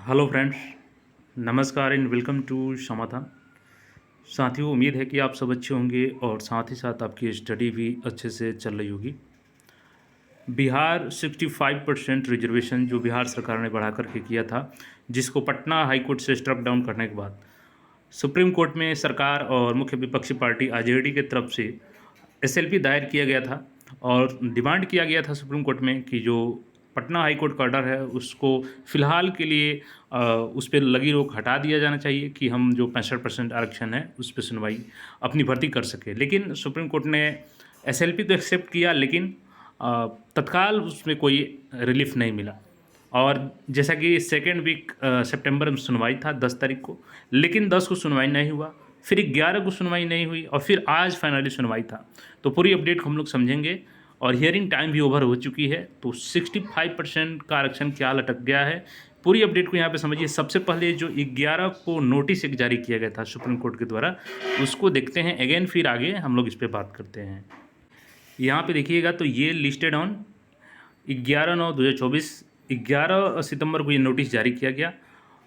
Hello friends, नमस्कार and welcome to समाधान। साथियों, उम्मीद है कि आप सब अच्छे होंगे और साथ ही साथ आपकी स्टडी भी अच्छे से चल रही होगी। बिहार 65% रिजर्वेशन जो बिहार सरकार ने बढ़ा करके किया था, जिसको पटना हाई कोर्ट से स्ट्रक डाउन करने के बाद सुप्रीम कोर्ट में सरकार और मुख्य विपक्षी पार्टी आरजेडी की तरफ से एसएलपी दायर किया गया था और डिमांड किया गया था सुप्रीम कोर्ट में कि जो पटना हाई कोर्ट का ऑर्डर है उसको फ़िलहाल के लिए उस पर लगी रोक हटा दिया जाना चाहिए कि हम जो 65% आरक्षण है उस पर सुनवाई अपनी भर्ती कर सके। लेकिन सुप्रीम कोर्ट ने एसएलपी तो एक्सेप्ट किया, लेकिन तत्काल उसमें कोई रिलीफ नहीं मिला। और जैसा कि सेकेंड वीक सितंबर में सुनवाई था 10 तारीख को, लेकिन 10 को सुनवाई नहीं हुआ, फिर 11 को सुनवाई नहीं हुई और फिर आज फाइनली सुनवाई था। तो पूरी अपडेट हम लोग समझेंगे और हियरिंग टाइम भी ओवर हो चुकी है। तो 65% का आरक्षण क्या लटक गया है, पूरी अपडेट को यहाँ पे समझिए। सबसे पहले जो 11 को नोटिस एक जारी किया गया था सुप्रीम कोर्ट के द्वारा, उसको देखते हैं अगेन, फिर आगे हम लोग इस पर बात करते हैं। यहाँ पे देखिएगा तो ये लिस्टेड ऑन 11/9/2024, 11 सितंबर को ये नोटिस जारी किया गया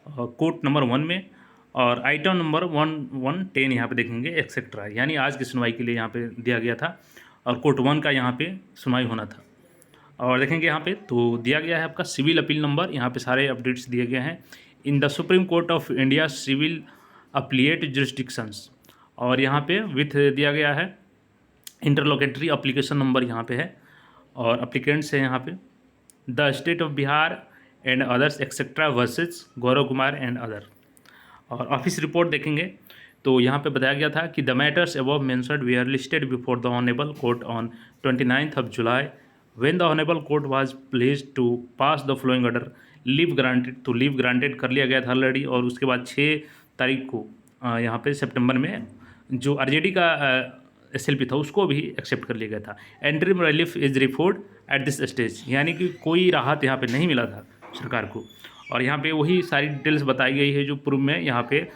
कोर्ट नंबर 1 में, और आइटम नंबर 1110 यहाँ पे देखेंगे एक्सेट्रा, यानी आज की सुनवाई के लिए यहाँ पे दिया गया था और कोर्ट 1 का यहाँ पे सुनवाई होना था। और देखेंगे यहाँ पे तो दिया गया है आपका सिविल अपील नंबर, यहाँ पे सारे अपडेट्स दिए गए हैं। In the Supreme Court of India civil appellate jurisdictions, और यहाँ पे विथ दिया गया है इंटरलोकेटरी अप्लीकेशन नंबर यहाँ पे है, और अप्लीकेंट्स है यहाँ पे the state of Bihar and others etcetera versus Gaurav Kumar and other. और ऑफिस रिपोर्ट देखेंगे तो यहाँ पे बताया गया था कि द मैटर्स अबव मेंशन्ड वे are listed before the honourable court on 29 July when the honourable court was placed to pass the following order leave granted. तो लीव ग्रांटेड कर लिया गया था ऑलरेडी, और उसके बाद 6 तारीख को यहाँ पे सितंबर में जो आरजेडी का एसएलपी था उसको भी एक्सेप्ट कर लिया गया था। Interim relief is referred at this stage, यानी कि कोई राहत यहाँ पे नहीं मिला था सरकार को। और यहाँ पे वही सारी डिटेल्स बताई गई है जो पूर्व में यहाँ पे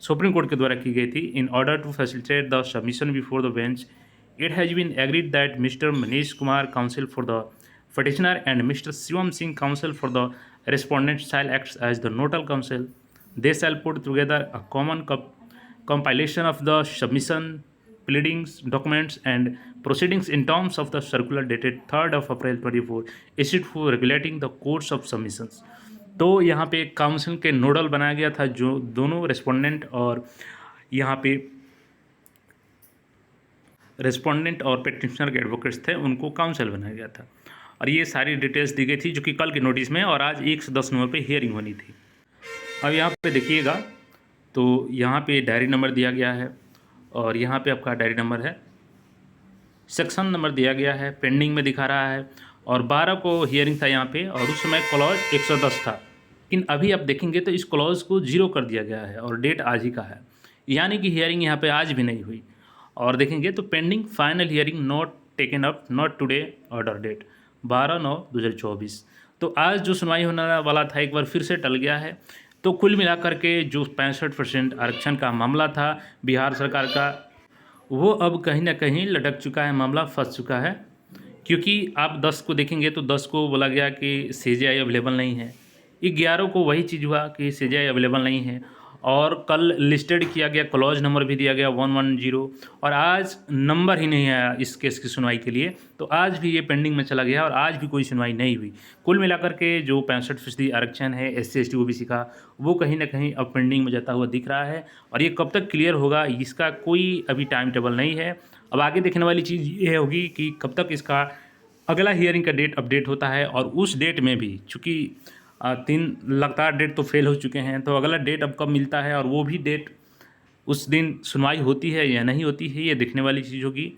सुप्रीम कोर्ट के द्वारा की गई थी। In order to facilitate the submission before the bench, it has been agreed that mister Manish Kumar council for the petitioner and Mr. Shivam Singh counsel for the respondent shall act as the nodal counsel. They shall put together a common compilation of the submission, pleadings, documents and proceedings in terms of the circular dated 3rd of April 24 issued for regulating the course of submissions. तो यहाँ पे council के nodal बनाया गया था, जो दोनों respondent और यहाँ पे रेस्पोंडेंट और पेटिशनर के एडवोकेट्स थे उनको काउंसिल बनाया गया था। और ये सारी डिटेल्स दी गई थी जो कि कल के नोटिस में, और आज 1 से 10 नवंबर पे हियरिंग होनी थी। अब यहाँ पे देखिएगा तो यहाँ पे डायरी नंबर दिया गया है, और यहाँ पे आपका डायरी नंबर है, सेक्शन नंबर दिया गया है, पेंडिंग में दिखा रहा है, और 12 को हियरिंग था यहाँ पे, और उस समय क्लॉज 110 था। लेकिन अभी आप देखेंगे तो इस क्लॉज को 0 कर दिया गया है और डेट आज ही का है, यानी कि हियरिंग यहाँ पे आज भी नहीं हुई। और देखेंगे तो pending final hearing not taken up not today, order date 12/9/2024। तो आज जो सुनवाई होने वाला था एक बार फिर से टल गया है। तो कुल मिलाकर के जो 65% आरक्षण का मामला था बिहार सरकार का, वो अब कहीं ना कहीं लटक चुका है, मामला फंस चुका है। क्योंकि आप 10 को देखेंगे तो 10 को बोला गया कि सीजेआई अवेलेबल नहीं है, 11 को वही चीज़ हुआ कि सीजेआई अवेलेबल नहीं है, और कल लिस्टेड किया गया, क्लॉज नंबर भी दिया गया 110, और आज नंबर ही नहीं आया इस केस की सुनवाई के लिए। तो आज भी ये पेंडिंग में चला गया और आज भी कोई सुनवाई नहीं हुई। कुल मिलाकर के जो 65% आरक्षण है SC ST OBC का, वो कहीं ना कहीं अब पेंडिंग में जाता हुआ दिख रहा है, और ये कब तक क्लियर होगा इसका कोई अभी टाइम टेबल नहीं है। अब आगे देखने वाली चीज़ ये होगी कि कब तक इसका अगला हियरिंग का डेट अपडेट होता है, और उस डेट में भी चूँकि 3 लगातार डेट तो फेल हो चुके हैं, तो अगला डेट अब कब मिलता है और वो भी डेट उस दिन सुनवाई होती है या नहीं होती है, ये देखने वाली चीज़ होगी।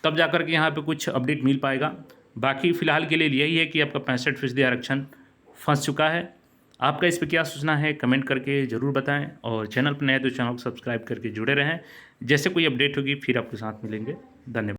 तब जाकर के यहाँ पे कुछ अपडेट मिल पाएगा। बाकी फ़िलहाल के लिए यही है कि आपका 65% आरक्षण फंस चुका है। आपका इस पर क्या सोचना है कमेंट करके ज़रूर बताएं, और चैनल पर नए तो चैनल को सब्सक्राइब करके जुड़े रहें। जैसे कोई अपडेट होगी फिर आपके साथ मिलेंगे। धन्यवाद।